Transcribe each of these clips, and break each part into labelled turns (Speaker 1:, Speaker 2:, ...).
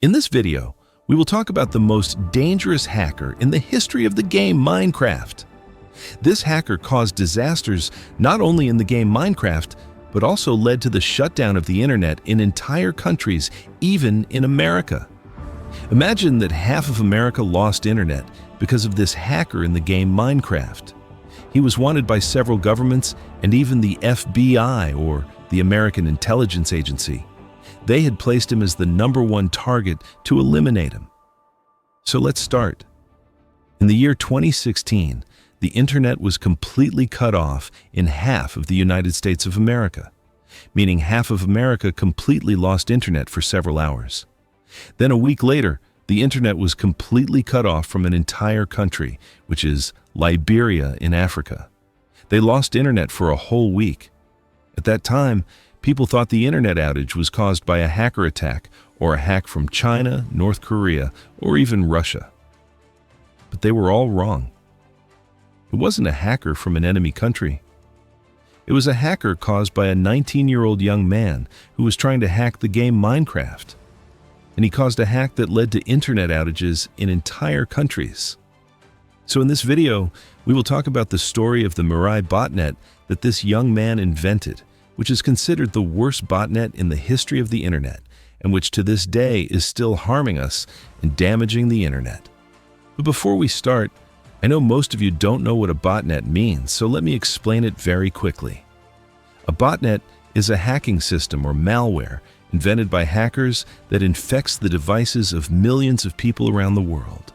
Speaker 1: In this video, we will talk about the most dangerous hacker in the history of the game Minecraft. This hacker caused disasters not only in the game Minecraft, but also led to the shutdown of the internet in entire countries, even in America. Imagine that half of America lost internet because of this hacker in the game Minecraft. He was wanted by several governments and even the FBI, or the American Intelligence Agency. They had placed him as the #1 target to eliminate him. So let's start. In the year 2016, the internet was completely cut off in half of the United States of America, meaning half of America completely lost internet for several hours. Then a week later, the internet was completely cut off from an entire country, which is Liberia in Africa. They lost internet for a whole week. At that time, people thought the internet outage was caused by a hacker attack or a hack from China, North Korea, or even Russia. But they were all wrong. It wasn't a hacker from an enemy country. It was a hacker caused by a 19-year-old young man who was trying to hack the game Minecraft. And he caused a hack that led to internet outages in entire countries. So in this video, we will talk about the story of the Mirai botnet that this young man invented, which is considered the worst botnet in the history of the internet, and which to this day is still harming us and damaging the internet. But before we start, I know most of you don't know what a botnet means, so let me explain it very quickly. A botnet is a hacking system or malware invented by hackers that infects the devices of millions of people around the world.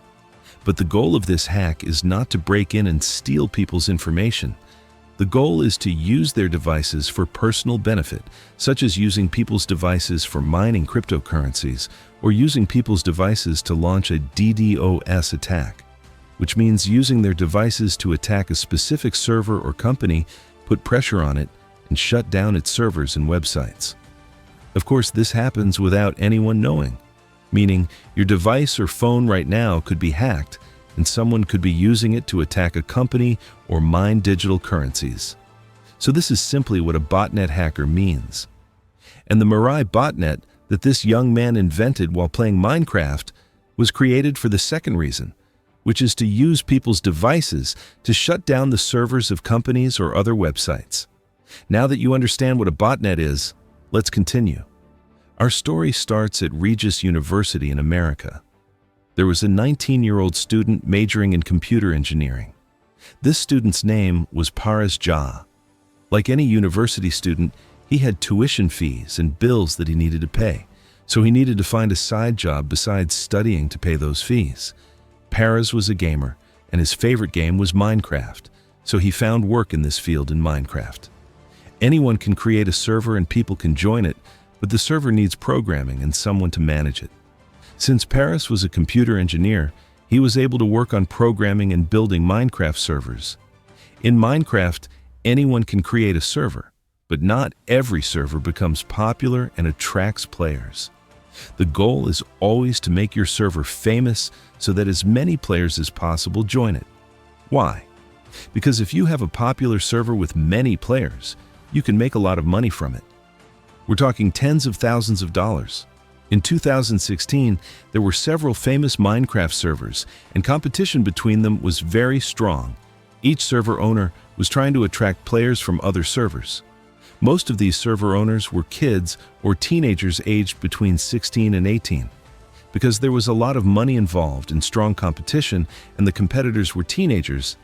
Speaker 1: But the goal of this hack is not to break in and steal people's information. The goal is to use their devices for personal benefit, such as using people's devices for mining cryptocurrencies or using people's devices to launch a DDoS attack, which means using their devices to attack a specific server or company, put pressure on it, and shut down its servers and websites. Of course, this happens without anyone knowing, meaning your device or phone right now could be hacked and someone could be using it to attack a company or mine digital currencies. So this is simply what a botnet hacker means. And the Mirai botnet that this young man invented while playing Minecraft was created for the second reason, which is to use people's devices to shut down the servers of companies or other websites. Now that you understand what a botnet is, let's continue. Our story starts at Regis University in America. There was a 19-year-old student majoring in computer engineering. This student's name was Paras Jah. Like any university student, he had tuition fees and bills that he needed to pay, so he needed to find a side job besides studying to pay those fees. Paras was a gamer, and his favorite game was Minecraft, so he found work in this field in Minecraft. Anyone can create a server and people can join it, but the server needs programming and someone to manage it. Since Paras was a computer engineer, he was able to work on programming and building Minecraft servers. In Minecraft, anyone can create a server, but not every server becomes popular and attracts players. The goal is always to make your server famous so that as many players as possible join it. Why? Because if you have a popular server with many players, you can make a lot of money from it. We're talking tens of thousands of dollars. In 2016, there were several famous Minecraft servers, and competition between them was very strong. Each server owner was trying to attract players from other servers. Most of these server owners were kids or teenagers aged between 16 and 18. Because there was a lot of money involved and strong competition, and the competitors were teenagers,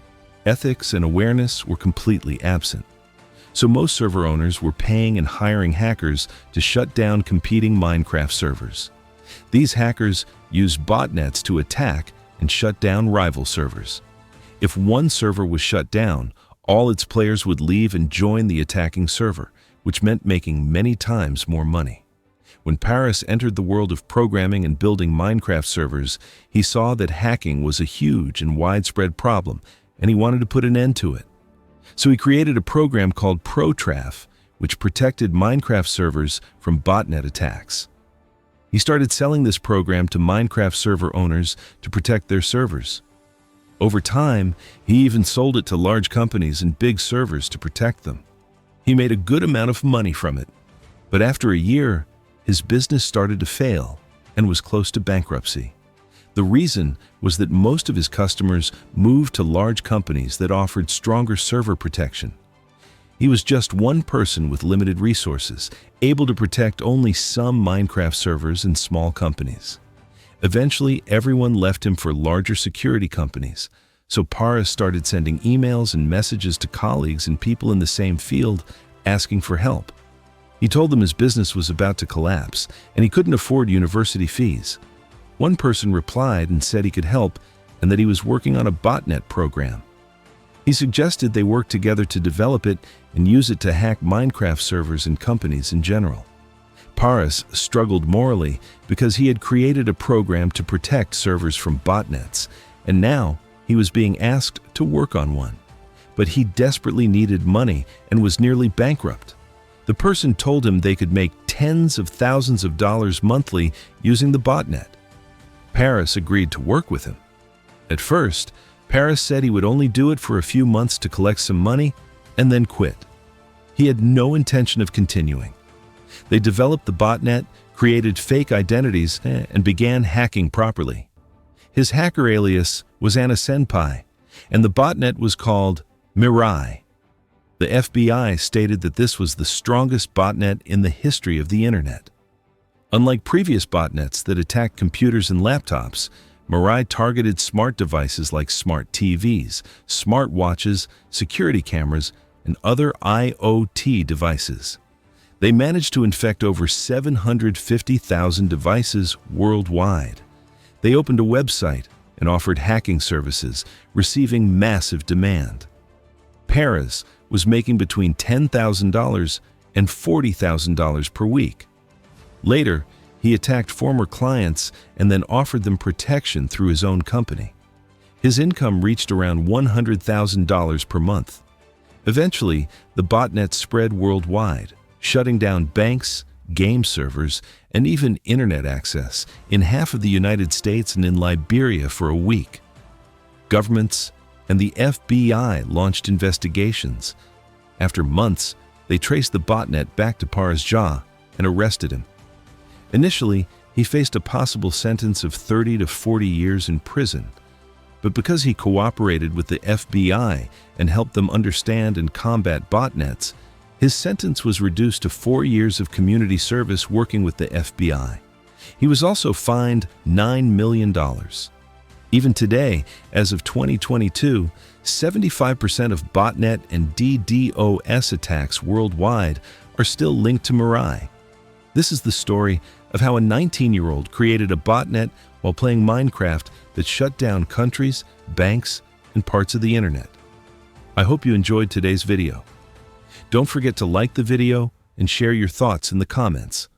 Speaker 1: ethics and awareness were completely absent. So most server owners were paying and hiring hackers to shut down competing Minecraft servers. These hackers used botnets to attack and shut down rival servers. If one server was shut down, all its players would leave and join the attacking server, which meant making many times more money. When Paras entered the world of programming and building Minecraft servers, he saw that hacking was a huge and widespread problem, and he wanted to put an end to it. So he created a program called ProTraf, which protected Minecraft servers from botnet attacks. He started selling this program to Minecraft server owners to protect their servers. Over time, he even sold it to large companies and big servers to protect them. He made a good amount of money from it. But after a year, his business started to fail. and was close to bankruptcy. The reason was that most of his customers moved to large companies that offered stronger server protection. He was just one person with limited resources, able to protect only some Minecraft servers in small companies. Eventually, everyone left him for larger security companies, so Paras started sending emails and messages to colleagues and people in the same field asking for help. He told them his business was about to collapse and he couldn't afford university fees. One person replied and said he could help and that he was working on a botnet program. He suggested they work together to develop it and use it to hack Minecraft servers and companies in general. Paras struggled morally because he had created a program to protect servers from botnets, and now he was being asked to work on one. But he desperately needed money and was nearly bankrupt. The person told him they could make tens of thousands of dollars monthly using the botnet. Paras agreed to work with him. At first, Paras said he would only do it for a few months to collect some money and then quit. He had no intention of continuing. They developed the botnet, created fake identities, and began hacking properly. His hacker alias was Anna Senpai, and the botnet was called Mirai. The FBI stated that this was the strongest botnet in the history of the internet. Unlike previous botnets that attacked computers and laptops, Mirai targeted smart devices like smart TVs, smartwatches, security cameras, and other IoT devices. They managed to infect over 750,000 devices worldwide. They opened a website and offered hacking services, receiving massive demand. Paras was making between $10,000 and $40,000 per week. Later, he attacked former clients and then offered them protection through his own company. His income reached around $100,000 per month. Eventually, the botnet spread worldwide, shutting down banks, game servers, and even internet access in half of the United States and in Liberia for a week. Governments and the FBI launched investigations. After months, they traced the botnet back to Paras and arrested him. Initially, he faced a possible sentence of 30 to 40 years in prison, but because he cooperated with the FBI and helped them understand and combat botnets, his sentence was reduced to 4 years of community service working with the FBI. He was also fined $9 million. Even today, as of 2022, 75% of botnet and DDoS attacks worldwide are still linked to Mirai. This is the story of how a 19-year-old created a botnet while playing Minecraft that shut down countries, banks, and parts of the internet. I hope you enjoyed today's video. Don't forget to like the video and share your thoughts in the comments.